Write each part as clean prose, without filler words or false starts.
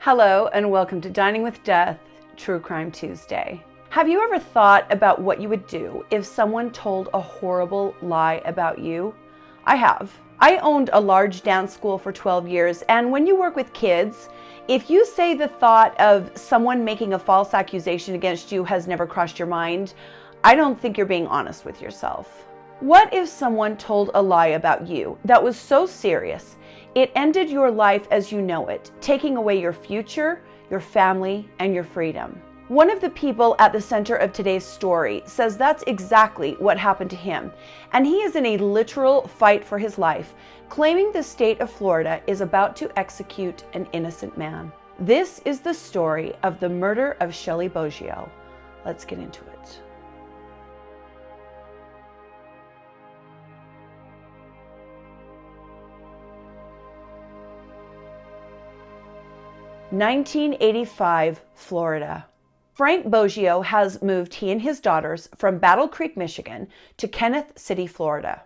Hello and welcome to Dining with Death, True Crime Tuesday. Have you ever thought about what you would do if someone told a horrible lie about you? I have. I owned a large dance school for 12 years, and when you work with kids, if you say the thought of someone making a false accusation against you has never crossed your mind, I don't think you're being honest with yourself. What if someone told a lie about you that was so serious it ended your life as you know it, taking away your future, your family, and your freedom? One of the people at the center of today's story says that's exactly what happened to him, and he is in a literal fight for his life, claiming the state of Florida is about to execute an innocent man. This is the story of the murder of Shelly Boggio. Let's get into it. (1985) Florida. Frank Boggio has moved he and his daughters from Battle Creek, Michigan to Kenneth City, Florida.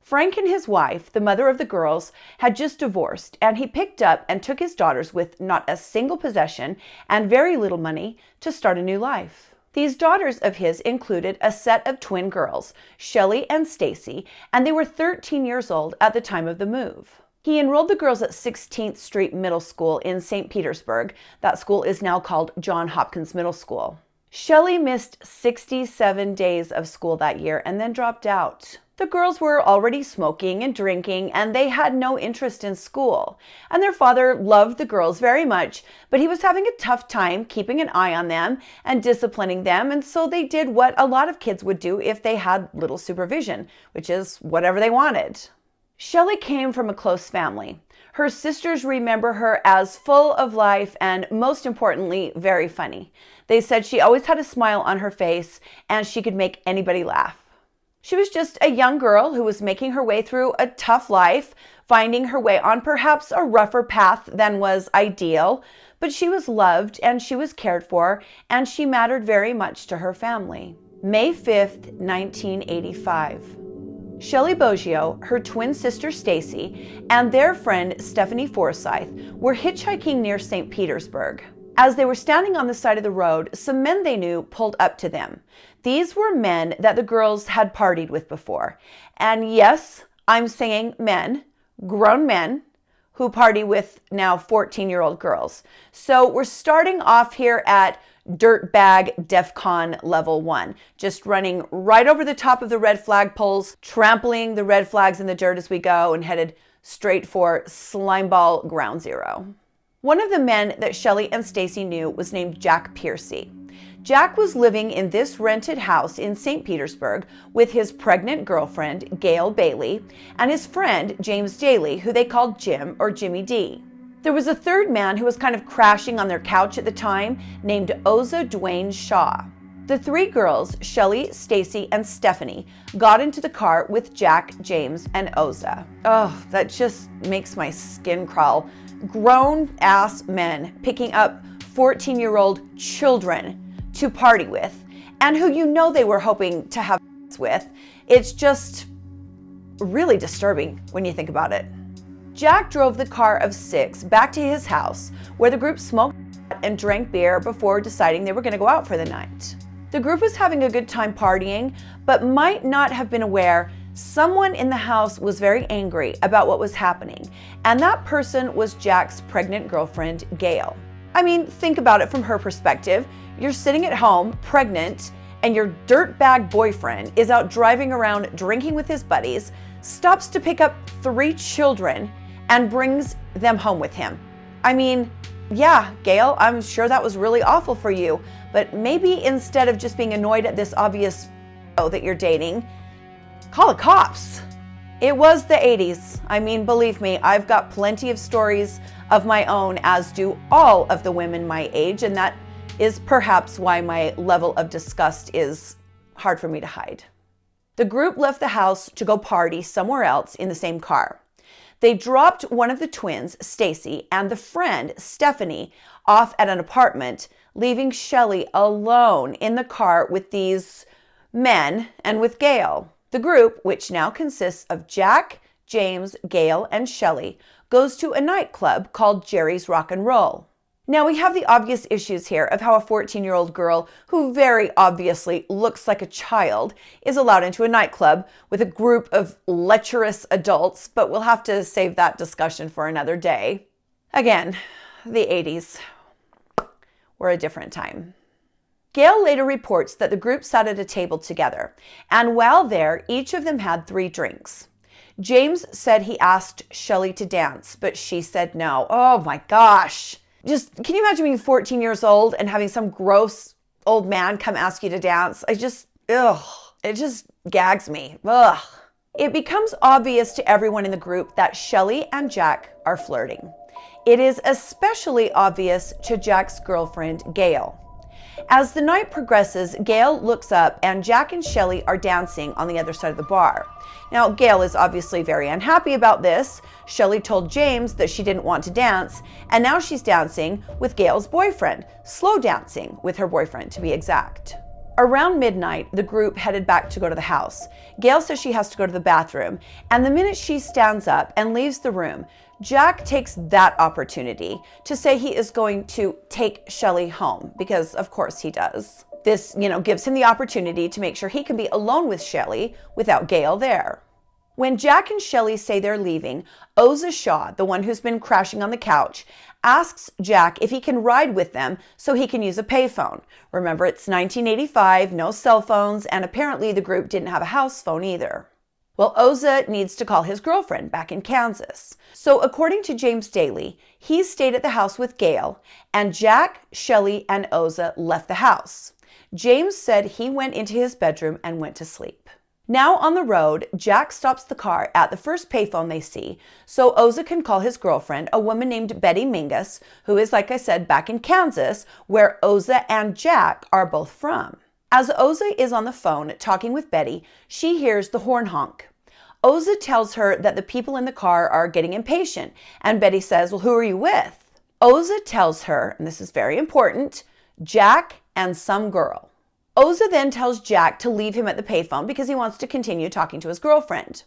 Frank and his wife, the mother of the girls, had just divorced, and he picked up and took his daughters with not a single possession and very little money to start a new life. These daughters of his included a set of twin girls, Shelly and Stacy, and they were 13 years old at the time of the move. He enrolled the girls at 16th Street Middle School in St. Petersburg. That school is now called John Hopkins Middle School. Shelly missed 67 days of school that year and then dropped out. The girls were already smoking and drinking, and they had no interest in school. And their father loved the girls very much, but he was having a tough time keeping an eye on them and disciplining them, and so they did what a lot of kids would do if they had little supervision, which is whatever they wanted. Shelly came from a close family. Her sisters remember her as full of life and, most importantly, very funny. They said she always had a smile on her face and she could make anybody laugh. She was just a young girl who was making her way through a tough life, finding her way on perhaps a rougher path than was ideal, but she was loved and she was cared for, and she mattered very much to her family. May 5th, 1985. Shelly Boggio, her twin sister Stacy, and their friend Stephanie Forsyth were hitchhiking near St. Petersburg. As they were standing on the side of the road, some men they knew pulled up to them. These were men that the girls had partied with before. And yes, I'm saying men, grown men, who party with now 14-year-old girls. So we're starting off here at dirtbag DEFCON level 1, just running right over the top of the red flag poles, trampling the red flags in the dirt as we go, and headed straight for slimeball ground zero. One of the men that Shelly and Stacy knew was named Jack Pearcy. Jack was living in this rented house in St. Petersburg with his pregnant girlfriend, Gail Bailey, and his friend, James Dailey, who they called Jim or Jimmy D. There was a third man who was kind of crashing on their couch at the time, named Oza Dwayne Shaw. The three girls, Shelly, Stacy, and Stephanie, got into the car with Jack, James, and Oza. Oh, that just makes my skin crawl. Grown-ass men picking up 14-year-old children to party with, and who you know they were hoping to have with. It's just really disturbing when you think about it. Jack drove the car of 6 back to his house, where the group smoked and drank beer before deciding they were going to go out for the night. The group was having a good time partying, but might not have been aware someone in the house was very angry about what was happening, and that person was Jack's pregnant girlfriend, Gail. I mean, think about it from her perspective. You're sitting at home, pregnant, and your dirtbag boyfriend is out driving around drinking with his buddies, stops to pick up 3 children, and brings them home with him. I mean, yeah, Gail, I'm sure that was really awful for you, but maybe instead of just being annoyed at this obvious that you're dating, call the cops. It was the 80s. I mean, believe me, I've got plenty of stories of my own, as do all of the women my age, and that is perhaps why my level of disgust is hard for me to hide. The group left the house to go party somewhere else in the same car. They dropped one of the twins, Stacy, and the friend, Stephanie, off at an apartment, leaving Shelly alone in the car with these men and with Gail. The group, which now consists of Jack, James, Gail, and Shelly, goes to a nightclub called Jerry's Rock and Roll. Now we have the obvious issues here of how a 14-year-old girl who very obviously looks like a child is allowed into a nightclub with a group of lecherous adults, but we'll have to save that discussion for another day. Again, the 80s were a different time. Gail later reports that the group sat at a table together, and while there, each of them had 3 drinks. James said he asked Shelly to dance, but she said no. Oh my gosh. Can you imagine being 14 years old and having some gross old man come ask you to dance? It just gags me. Ugh. It becomes obvious to everyone in the group that Shelly and Jack are flirting. It is especially obvious to Jack's girlfriend, Gail. As the night progresses, Gail looks up and Jack and Shelly are dancing on the other side of the bar. Now, Gail is obviously very unhappy about this. Shelly told James that she didn't want to dance, and now she's dancing with Gail's boyfriend, slow dancing with her boyfriend to be exact. Around midnight, the group headed back to go to the house. Gail says she has to go to the bathroom, and the minute she stands up and leaves the room, Jack takes that opportunity to say he is going to take Shelly home, because of course he does. This, gives him the opportunity to make sure he can be alone with Shelly without Gail there. When Jack and Shelly say they're leaving, Oza Shaw, the one who's been crashing on the couch, asks Jack if he can ride with them so he can use a payphone. Remember, it's 1985, no cell phones, and apparently the group didn't have a house phone either. Well, Oza needs to call his girlfriend back in Kansas. So according to James Dailey, he stayed at the house with Gail, and Jack, Shelly, and Oza left the house. James said he went into his bedroom and went to sleep. Now on the road, Jack stops the car at the first payphone they see, so Oza can call his girlfriend, a woman named Betty Mingus, who is, like I said, back in Kansas, where Oza and Jack are both from. As Oza is on the phone talking with Betty, she hears the horn honk. Oza tells her that the people in the car are getting impatient, and Betty says, well, who are you with? Oza tells her, and this is very important, Jack and some girl. Oza then tells Jack to leave him at the payphone because he wants to continue talking to his girlfriend.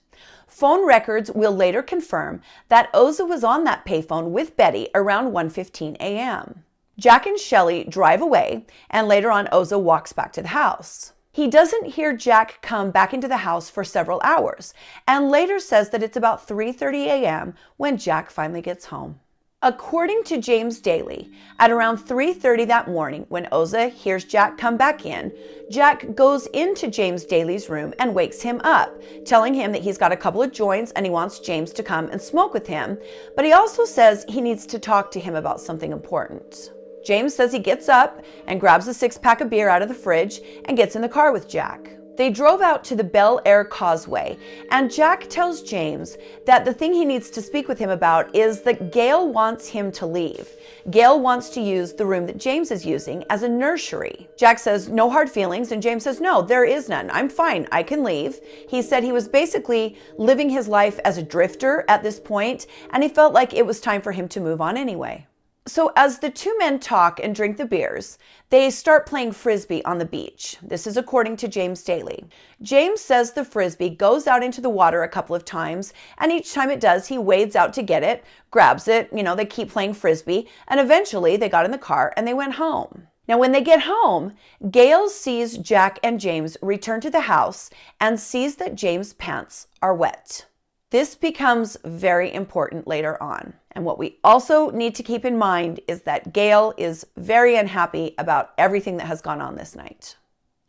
Phone records will later confirm that Oza was on that payphone with Betty around 1:15 a.m. Jack and Shelly drive away, and later on Oza walks back to the house. He doesn't hear Jack come back into the house for several hours, and later says that it's about 3:30 a.m. when Jack finally gets home. According to James Dailey, at around 3:30 that morning, when Oza hears Jack come back in, Jack goes into James Dailey's room and wakes him up, telling him that he's got a couple of joints and he wants James to come and smoke with him, but he also says he needs to talk to him about something important. James says he gets up and grabs a 6-pack of beer out of the fridge and gets in the car with Jack. They drove out to the Bel Air Causeway, and Jack tells James that the thing he needs to speak with him about is that Gail wants him to leave. Gail wants to use the room that James is using as a nursery. Jack says, no hard feelings, and James says, no, there is none. I'm fine. I can leave. He said he was basically living his life as a drifter at this point, and he felt like it was time for him to move on anyway. So as the two men talk and drink the beers, they start playing frisbee on the beach. This is according to James Dailey. James says the frisbee goes out into the water a couple of times, and each time it does, he wades out to get it, grabs it, they keep playing frisbee, and eventually they got in the car and they went home. Now when they get home, Gail sees Jack and James return to the house and sees that James' pants are wet. This becomes very important later on. And what we also need to keep in mind is that Gail is very unhappy about everything that has gone on this night.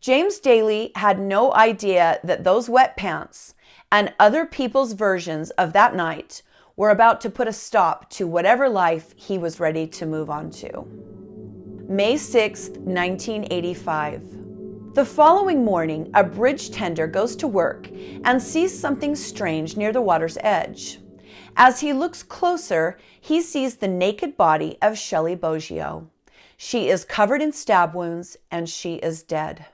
James Dailey had no idea that those wet pants and other people's versions of that night were about to put a stop to whatever life he was ready to move on to. May 6th, 1985. The following morning, a bridge tender goes to work and sees something strange near the water's edge. As he looks closer, he sees the naked body of Shelly Boggio. She is covered in stab wounds and she is dead.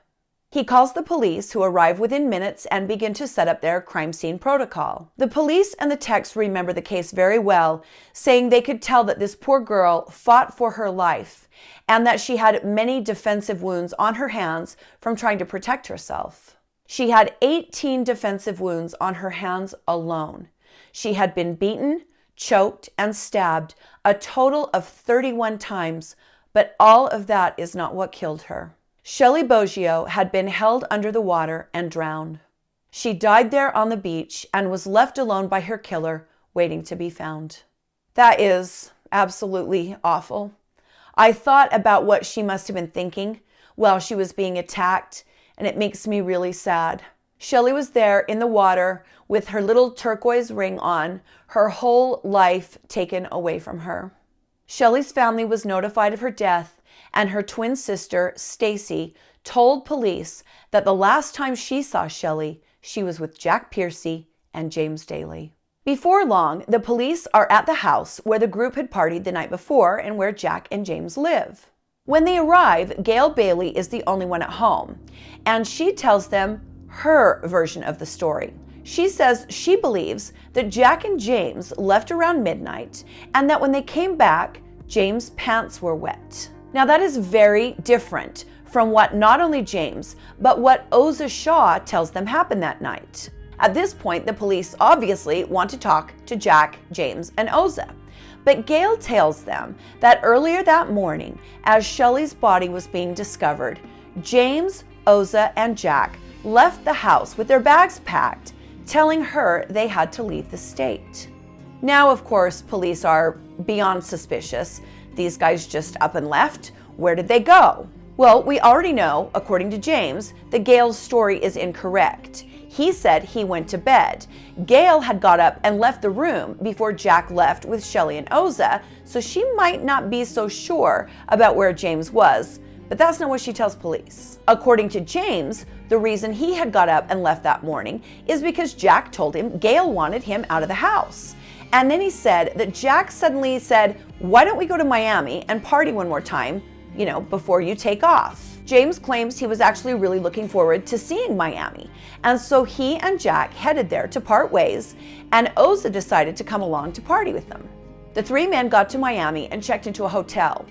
He calls the police, who arrive within minutes and begin to set up their crime scene protocol. The police and the techs remember the case very well, saying they could tell that this poor girl fought for her life and that she had many defensive wounds on her hands from trying to protect herself. She had 18 defensive wounds on her hands alone. She had been beaten, choked, and stabbed a total of 31 times, but all of that is not what killed her. Shelly Boggio had been held under the water and drowned. She died there on the beach and was left alone by her killer, waiting to be found. That is absolutely awful. I thought about what she must have been thinking while she was being attacked, and it makes me really sad. Shelly was there in the water with her little turquoise ring on, her whole life taken away from her. Shelly's family was notified of her death, and her twin sister, Stacy, told police that the last time she saw Shelly, she was with Jack Pearcy and James Dailey. Before long, the police are at the house where the group had partied the night before and where Jack and James live. When they arrive, Gail Bailey is the only one at home, and she tells them her version of the story. She says she believes that Jack and James left around midnight and that when they came back, James' pants were wet. Now that is very different from what not only James, but what Oza Shaw tells them happened that night. At this point, the police obviously want to talk to Jack, James, and Oza. But Gail tells them that earlier that morning, as Shelly's body was being discovered, James, Oza, and Jack left the house with their bags packed, telling her they had to leave the state. Now, of course, police are beyond suspicious. These guys just up and left. Where did they go? Well, we already know, according to James, that Gail's story is incorrect. He said he went to bed. Gail had got up and left the room before Jack left with Shelly and Oza, so she might not be so sure about where James was, but that's not what she tells police. According to James, the reason he had got up and left that morning is because Jack told him Gail wanted him out of the house. And then he said that Jack suddenly said, "Why don't we go to Miami and party one more time, before you take off?" James claims he was actually really looking forward to seeing Miami. And so he and Jack headed there to part ways, and Oza decided to come along to party with them. The three men got to Miami and checked into a hotel.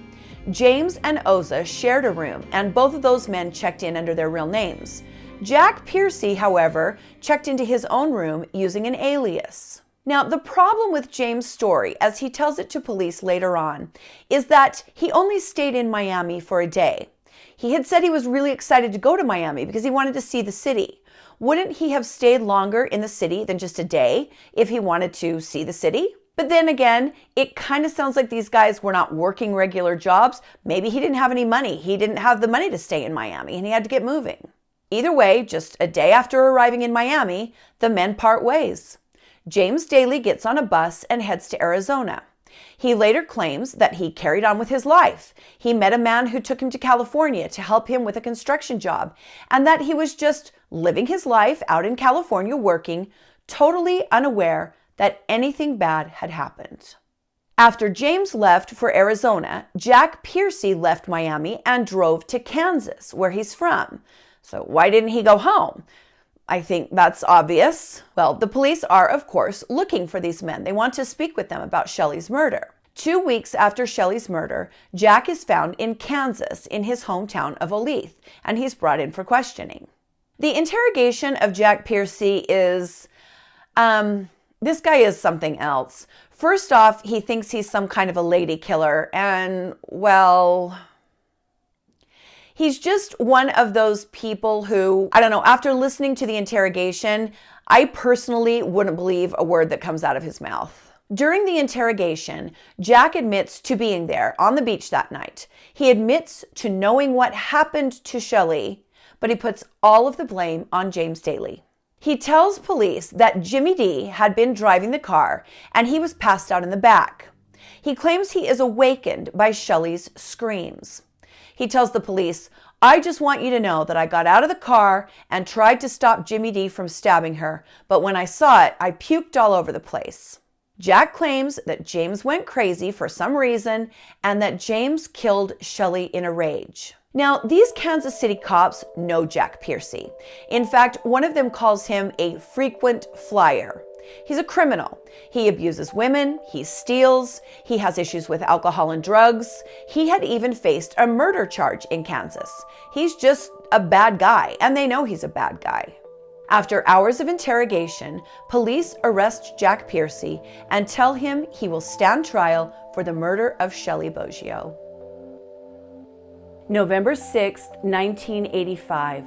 James and Oza shared a room, and both of those men checked in under their real names. Jack Pearcy, however, checked into his own room using an alias. Now, the problem with James' story, as he tells it to police later on, is that he only stayed in Miami for a day. He had said he was really excited to go to Miami because he wanted to see the city. Wouldn't he have stayed longer in the city than just a day if he wanted to see the city? But then again, it kind of sounds like these guys were not working regular jobs. Maybe he didn't have any money. He didn't have the money to stay in Miami and he had to get moving. Either way, just a day after arriving in Miami, the men part ways. James Dailey gets on a bus and heads to Arizona. He later claims that he carried on with his life. He met a man who took him to California to help him with a construction job, and that he was just living his life out in California working, totally unaware that anything bad had happened. After James left for Arizona, Jack Pearcy left Miami and drove to Kansas, where he's from. So why didn't he go home? I think that's obvious. Well, the police are, of course, looking for these men. They want to speak with them about Shelly's murder. 2 weeks after Shelly's murder, Jack is found in Kansas in his hometown of Olathe, and he's brought in for questioning. The interrogation of Jack Pearcy is, this guy is something else. First off, he thinks he's some kind of a lady killer, and, well, he's just one of those people who, I don't know, after listening to the interrogation, I personally wouldn't believe a word that comes out of his mouth. During the interrogation, Jack admits to being there on the beach that night. He admits to knowing what happened to Shelly, but he puts all of the blame on James Dailey. He tells police that Jimmy D had been driving the car and he was passed out in the back. He claims he is awakened by Shelly's screams. He tells the police, "I just want you to know that I got out of the car and tried to stop Jimmy D from stabbing her, but when I saw it, I puked all over the place." Jack claims that James went crazy for some reason and that James killed Shelly in a rage. Now, these Kansas City cops know Jack Pearcy. In fact, one of them calls him a frequent flyer. He's a criminal. He abuses women, he steals, he has issues with alcohol and drugs. He had even faced a murder charge in Kansas. He's just a bad guy, and they know he's a bad guy. After hours of interrogation, police arrest Jack Pearcy and tell him he will stand trial for the murder of Shelly Boggio. November 6, 1985.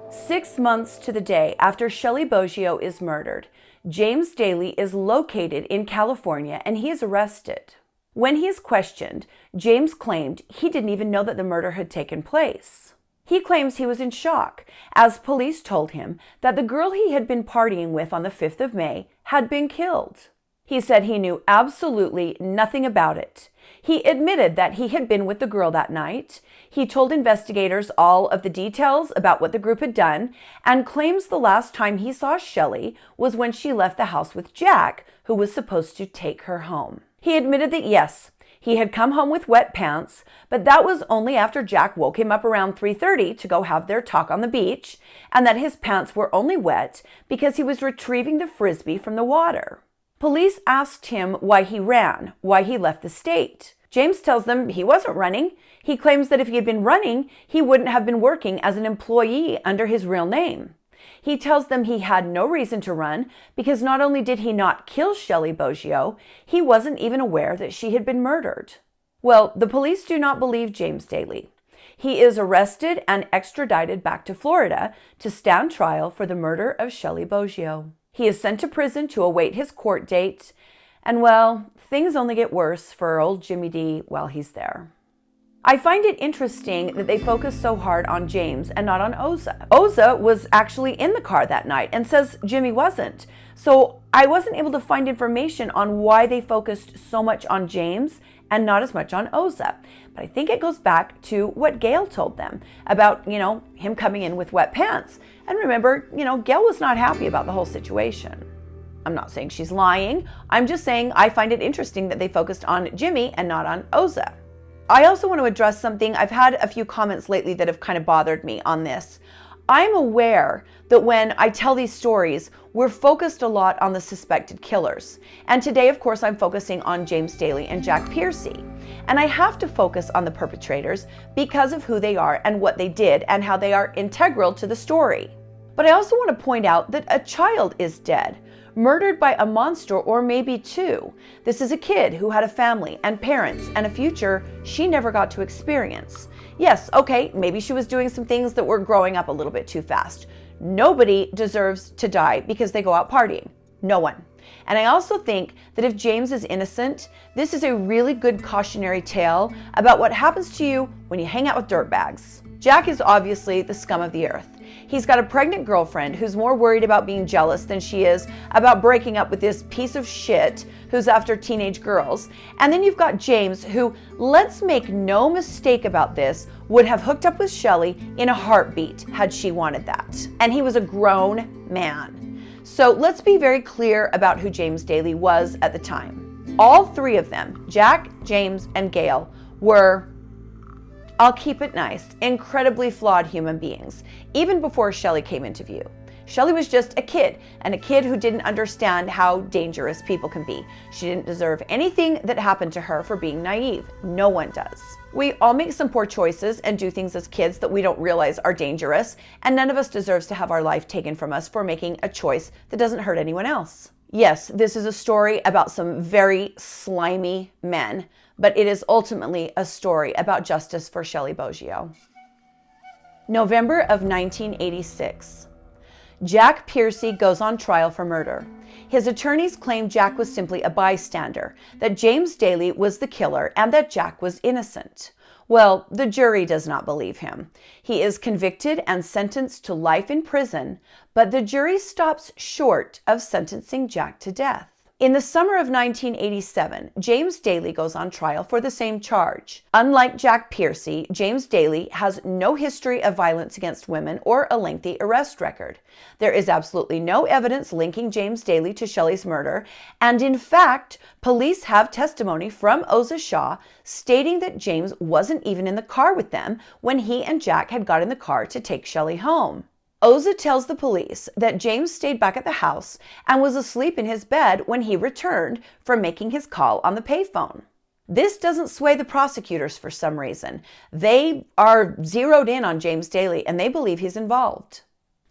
6 months to the day after Shelly Boggio is murdered, James Dailey is located in California and he is arrested. When he is questioned, James claimed he didn't even know that the murder had taken place. He claims he was in shock, as police told him that the girl he had been partying with on the 5th of May had been killed. He said he knew absolutely nothing about it. He admitted that he had been with the girl that night. He told investigators all of the details about what the group had done and claims the last time he saw Shelly was when she left the house with Jack, who was supposed to take her home. He admitted that yes, he had come home with wet pants, but that was only after Jack woke him up around 3:30 to go have their talk on the beach, and that his pants were only wet because he was retrieving the frisbee from the water. Police asked him why he ran, why he left the state. James tells them he wasn't running. He claims that if he had been running, he wouldn't have been working as an employee under his real name. He tells them he had no reason to run because not only did he not kill Shelly Boggio, he wasn't even aware that she had been murdered. Well, the police do not believe James Dailey. He is arrested and extradited back to Florida to stand trial for the murder of Shelly Boggio. He is sent to prison to await his court date, and well, things only get worse for old Jimmy D while he's there. I find it interesting that they focus so hard on James and not on Oza. Oza was actually in the car that night and says Jimmy wasn't. So I wasn't able to find information on why they focused so much on James and not as much on Oza. But I think it goes back to what Gail told them about, him coming in with wet pants. And remember, Gail was not happy about the whole situation. I'm not saying she's lying. I'm just saying I find it interesting that they focused on Jimmy and not on Oza. I also want to address something. I've had a few comments lately that have kind of bothered me on this. I'm aware that when I tell these stories, we're focused a lot on the suspected killers. And today, of course, I'm focusing on James Dailey and Jack Pearcy. And I have to focus on the perpetrators because of who they are and what they did and how they are integral to the story. But I also want to point out that a child is dead, murdered by a monster or maybe two. This is a kid who had a family and parents and a future she never got to experience. Yes, okay, maybe she was doing some things that were growing up a little bit too fast. Nobody deserves to die because they go out partying. No one. And I also think that if James is innocent, this is a really good cautionary tale about what happens to you when you hang out with dirtbags. Jack is obviously the scum of the earth. He's got a pregnant girlfriend who's more worried about being jealous than she is about breaking up with this piece of shit who's after teenage girls. And then you've got James, who, let's make no mistake about this, would have hooked up with Shelly in a heartbeat had she wanted that. And he was a grown man. So let's be very clear about who James Dailey was at the time. All three of them, Jack, James, and Gail, were, I'll keep it nice, incredibly flawed human beings, even before Shelly came into view. Shelly was just a kid, and a kid who didn't understand how dangerous people can be. She didn't deserve anything that happened to her for being naive. No one does. We all make some poor choices and do things as kids that we don't realize are dangerous, and none of us deserves to have our life taken from us for making a choice that doesn't hurt anyone else. Yes, this is a story about some very slimy men, but it is ultimately a story about justice for Shelly Boggio. November of 1986. Jack Pearcy goes on trial for murder. His attorneys claim Jack was simply a bystander, that James Dailey was the killer, and that Jack was innocent. Well, the jury does not believe him. He is convicted and sentenced to life in prison, but the jury stops short of sentencing Jack to death. In the summer of 1987, James Dailey goes on trial for the same charge. Unlike Jack Pearcy, James Dailey has no history of violence against women or a lengthy arrest record. There is absolutely no evidence linking James Dailey to Shelly's murder, and in fact, police have testimony from Oza Shaw stating that James wasn't even in the car with them when he and Jack had got in the car to take Shelly home. Oza tells the police that James stayed back at the house and was asleep in his bed when he returned from making his call on the payphone. This doesn't sway the prosecutors for some reason. They are zeroed in on James Dailey and they believe he's involved.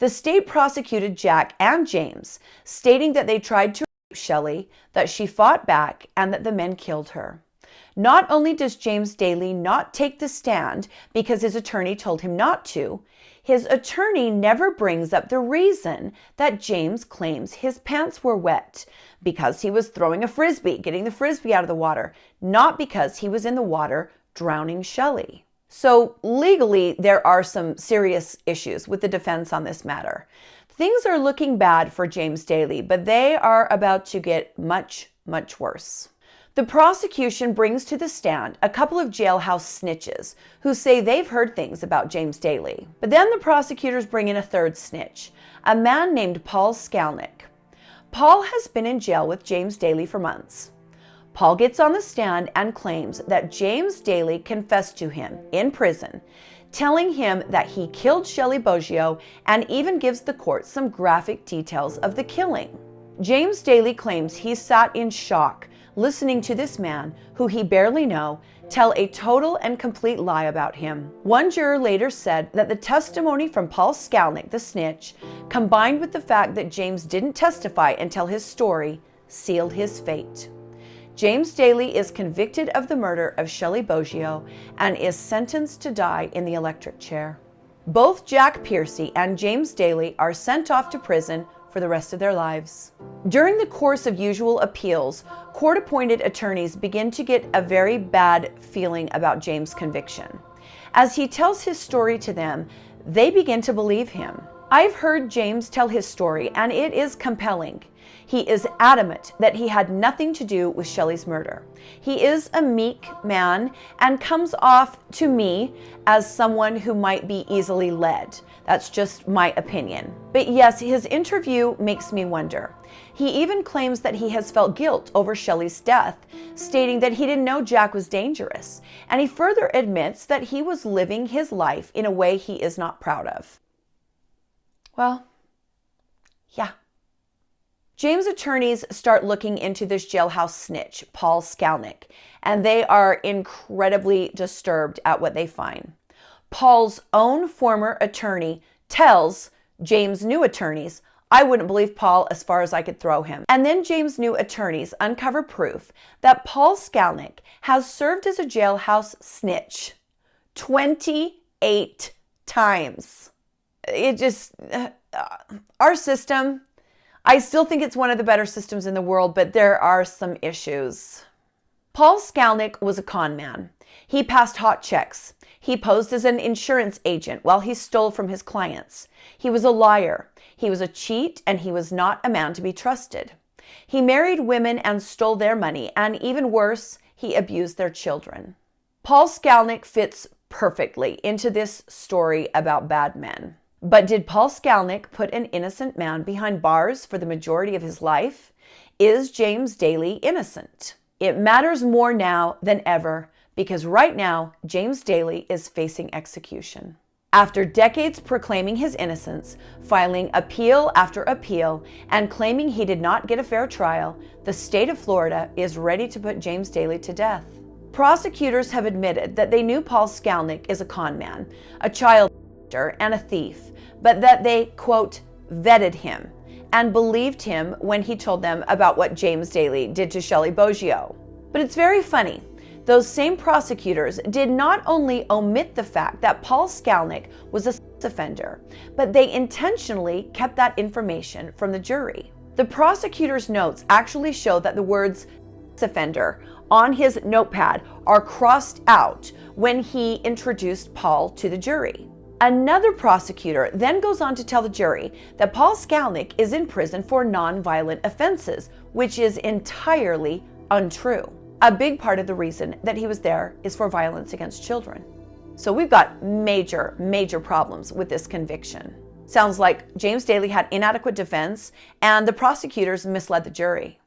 The state prosecuted Jack and James, stating that they tried to rape Shelly, that she fought back, and that the men killed her. Not only does James Dailey not take the stand because his attorney told him not to, his attorney never brings up the reason that James claims his pants were wet, because he was throwing a frisbee, getting the frisbee out of the water, not because he was in the water drowning Shelly. So legally, there are some serious issues with the defense on this matter. Things are looking bad for James Dailey, but they are about to get much, much worse. The prosecution brings to the stand a couple of jailhouse snitches who say they've heard things about James Dailey. But then the prosecutors bring in a third snitch, a man named Paul Skalnick. Paul has been in jail with James Dailey for months. Paul gets on the stand and claims that James Dailey confessed to him in prison, telling him that he killed Shelly Boggio, and even gives the court some graphic details of the killing. James Dailey claims he sat in shock listening to this man, who he barely knows, tell a total and complete lie about him. One juror later said that the testimony from Paul Skalnick, the snitch, combined with the fact that James didn't testify and tell his story, sealed his fate. James Dailey is convicted of the murder of Shelly Boggio and is sentenced to die in the electric chair. Both Jack Pearcy and James Dailey are sent off to prison for the rest of their lives. During the course of usual appeals, court-appointed attorneys begin to get a very bad feeling about James' conviction. As he tells his story to them, they begin to believe him. I've heard James tell his story, and it is compelling. He is adamant that he had nothing to do with Shelly's murder. He is a meek man and comes off to me as someone who might be easily led. That's just my opinion. But yes, his interview makes me wonder. He even claims that he has felt guilt over Shelly's death, stating that he didn't know Jack was dangerous. And he further admits that he was living his life in a way he is not proud of. Well, yeah. James' attorneys start looking into this jailhouse snitch, Paul Skalnick, and they are incredibly disturbed at what they find. Paul's own former attorney tells James' new attorneys, I wouldn't believe Paul as far as I could throw him. And then James' new attorneys uncover proof that Paul Skalnick has served as a jailhouse snitch 28 times. It just, our system, I still think it's one of the better systems in the world, but there are some issues. Paul Skalnick was a con man. He passed hot checks. He posed as an insurance agent while he stole from his clients. He was a liar. He was a cheat, and he was not a man to be trusted. He married women and stole their money, and even worse, he abused their children. Paul Skalnick fits perfectly into this story about bad men. But did Paul Skalnick put an innocent man behind bars for the majority of his life? Is James Dailey innocent? It matters more now than ever, because right now, James Dailey is facing execution. After decades proclaiming his innocence, filing appeal after appeal, and claiming he did not get a fair trial, the state of Florida is ready to put James Dailey to death. Prosecutors have admitted that they knew Paul Skalnick is a con man, a child molester, and a thief, but that they, quote, vetted him and believed him when he told them about what James Dailey did to Shelly Boggio. But it's very funny. Those same prosecutors did not only omit the fact that Paul Skalnick was a sex offender, but they intentionally kept that information from the jury. The prosecutor's notes actually show that the words sex offender on his notepad are crossed out when he introduced Paul to the jury. Another prosecutor then goes on to tell the jury that Paul Skalnick is in prison for non-violent offenses, which is entirely untrue. A big part of the reason that he was there is for violence against children. So we've got major, major problems with this conviction. Sounds like James Dailey had inadequate defense and the prosecutors misled the jury.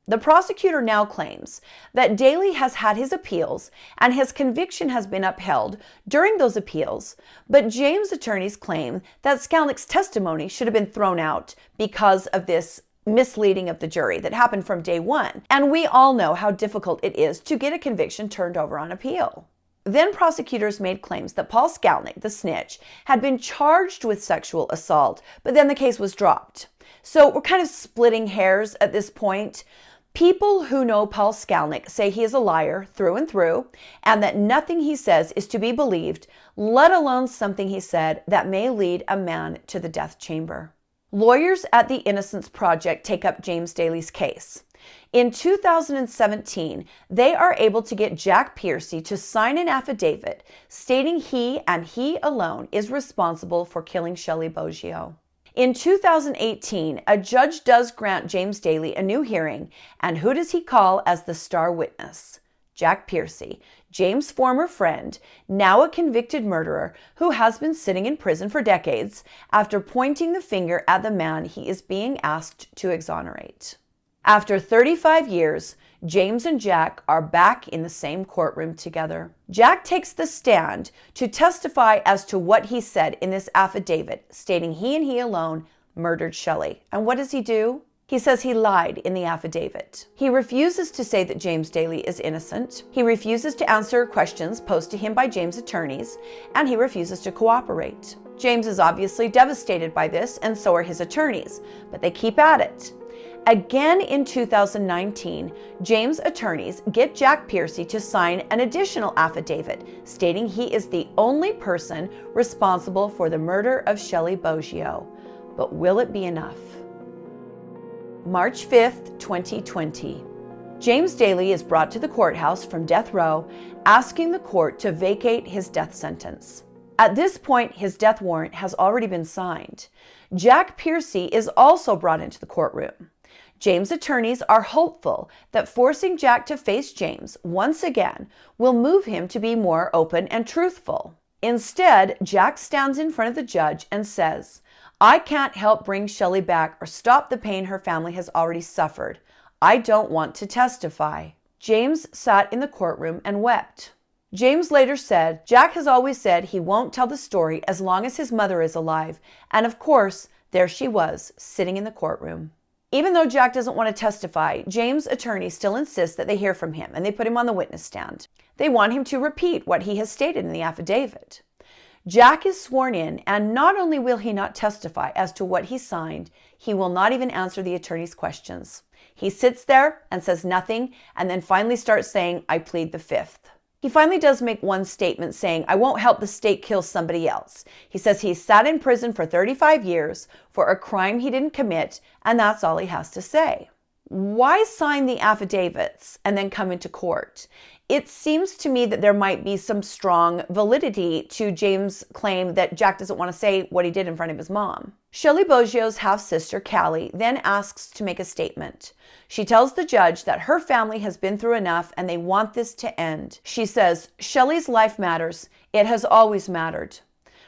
The prosecutor now claims that Dailey has had his appeals and his conviction has been upheld during those appeals, but James' attorneys claim that Skalnick's testimony should have been thrown out because of this misleading of the jury that happened from day one. And we all know how difficult it is to get a conviction turned over on appeal. Then prosecutors made claims that Paul Skalnick, the snitch, had been charged with sexual assault, but then the case was dropped. So we're kind of splitting hairs at this point. People who know Paul Skalnick say he is a liar through and through, and that nothing he says is to be believed, let alone something he said that may lead a man to the death chamber. Lawyers at the Innocence Project take up James Dailey's case. In 2017, they are able to get Jack Pearcy to sign an affidavit stating he and he alone is responsible for killing Shelly Boggio. In 2018, a judge does grant James Dailey a new hearing, and who does he call as the star witness? Jack Pearcy, James' former friend, now a convicted murderer who has been sitting in prison for decades after pointing the finger at the man he is being asked to exonerate. After 35 years, James and Jack are back in the same courtroom together. Jack takes the stand to testify as to what he said in this affidavit, stating he and he alone murdered Shelly. And what does he do? He says he lied in the affidavit. He refuses to say that James Dailey is innocent. He refuses to answer questions posed to him by James' attorneys, and he refuses to cooperate. James is obviously devastated by this, and so are his attorneys, but they keep at it. Again in 2019, James' attorneys get Jack Pearcy to sign an additional affidavit stating he is the only person responsible for the murder of Shelly Boggio. But will it be enough? March 5th, 2020. James Dailey is brought to the courthouse from death row, asking the court to vacate his death sentence. At this point, his death warrant has already been signed. Jack Pearcy is also brought into the courtroom. James' attorneys are hopeful that forcing Jack to face James once again will move him to be more open and truthful. Instead, Jack stands in front of the judge and says, "I can't help bring Shelly back or stop the pain her family has already suffered. I don't want to testify." James sat in the courtroom and wept. James later said, "Jack has always said he won't tell the story as long as his mother is alive." And of course, there she was, sitting in the courtroom. Even though Jack doesn't want to testify, James' attorney still insists that they hear from him, and they put him on the witness stand. They want him to repeat what he has stated in the affidavit. Jack is sworn in, and not only will he not testify as to what he signed, he will not even answer the attorney's questions. He sits there and says nothing, and then finally starts saying, "I plead the fifth." He finally does make one statement saying, "I won't help the state kill somebody else." He says he sat in prison for 35 years for a crime he didn't commit, and that's all he has to say. Why sign the affidavits and then come into court? It seems to me that there might be some strong validity to James' claim that Jack doesn't want to say what he did in front of his mom. Shelly Boggio's half-sister, Callie, then asks to make a statement. She tells the judge that her family has been through enough and they want this to end. She says, "Shelly's life matters. It has always mattered."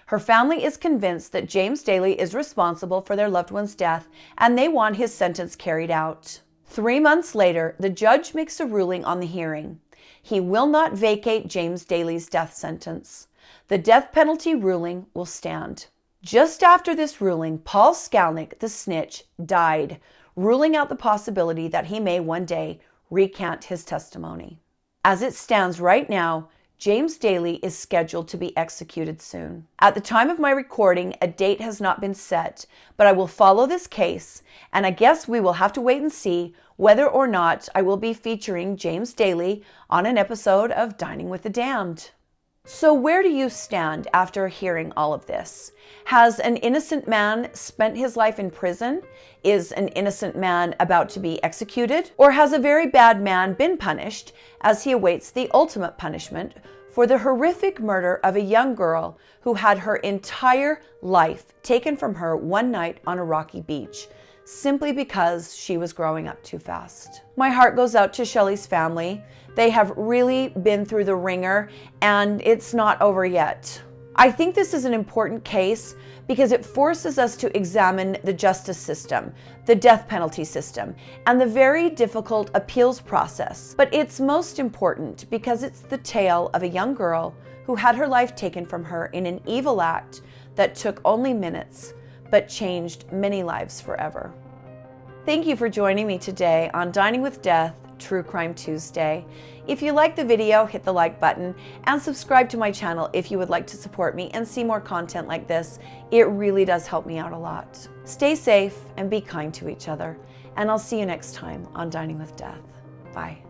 Her family is convinced that James Dailey is responsible for their loved one's death, and they want his sentence carried out. 3 months later, the judge makes a ruling on the hearing. He will not vacate James Dailey's death sentence. The death penalty ruling will stand. Just after this ruling, Paul Skalnick, the snitch, died, ruling out the possibility that he may one day recant his testimony. As it stands right now, James Dailey is scheduled to be executed soon. At the time of my recording, a date has not been set, but I will follow this case, and I guess we will have to wait and see whether or not I will be featuring James Dailey on an episode of Dining with the Damned. So where do you stand after hearing all of this? Has an innocent man spent his life in prison? Is an innocent man about to be executed? Or has a very bad man been punished as he awaits the ultimate punishment for the horrific murder of a young girl who had her entire life taken from her one night on a rocky beach, simply because she was growing up too fast? My heart goes out to Shelly's family. They have really been through the ringer, and it's not over yet. I think this is an important case because it forces us to examine the justice system, the death penalty system, and the very difficult appeals process. But it's most important because it's the tale of a young girl who had her life taken from her in an evil act that took only minutes, but changed many lives forever. Thank you for joining me today on Dining with Death, True Crime Tuesday. If you like the video, hit the like button and subscribe to my channel if you would like to support me and see more content like this. It really does help me out a lot. Stay safe and be kind to each other. And I'll see you next time on Dining with Death. Bye.